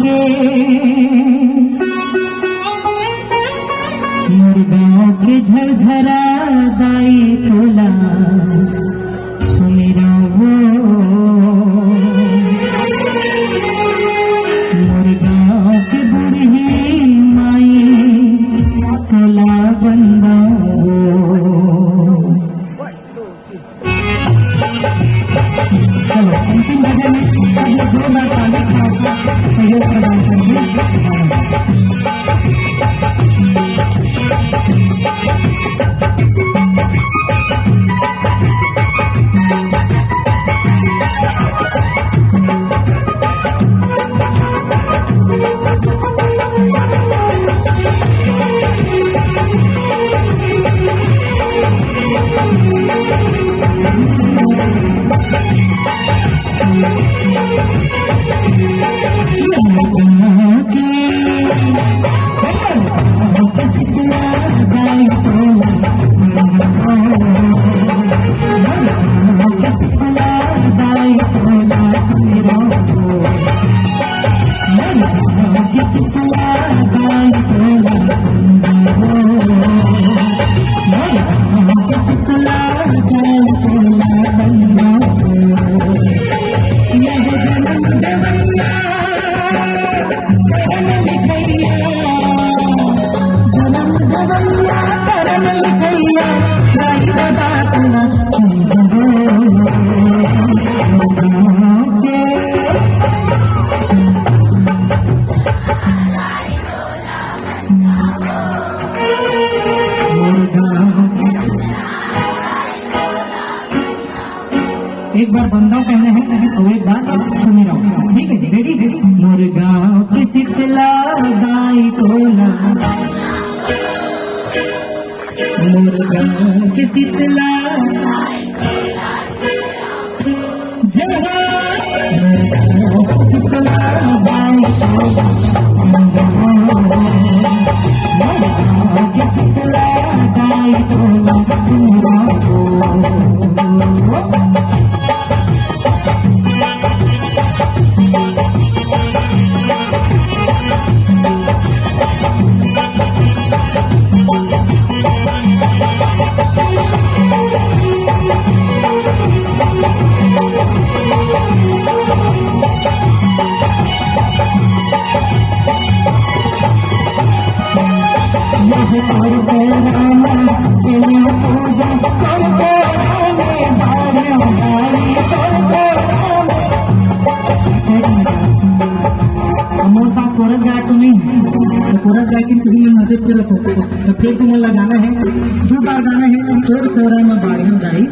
के मुर्गा के झरझरा दाई तोला सुमेरा वो मुर्गा के बुढ़ी माई तोला बंदा वो। चलो अंतिम भजन में सब लोग जोरदार ताली के साथ सहयोग प्रदान करेंगे। एक बार बंदा कहना है और एक बार सुनी रहो, ठीक है? Ready ready. मुर्गा के सितला दाई तोला, मुर्गा के सितला जरा मुर्गा के सितला दाई तोला, मुर्गा के सितला दाई तोला सुरा को। अमोल साहब कोरस गाया तो नहीं, तो कोरस गाय की तुम्हें मदद कर रखो, तो फिर तुम्हें लगाना है 2 बार गाना है, चोर कोरा में बाढ़ गाई।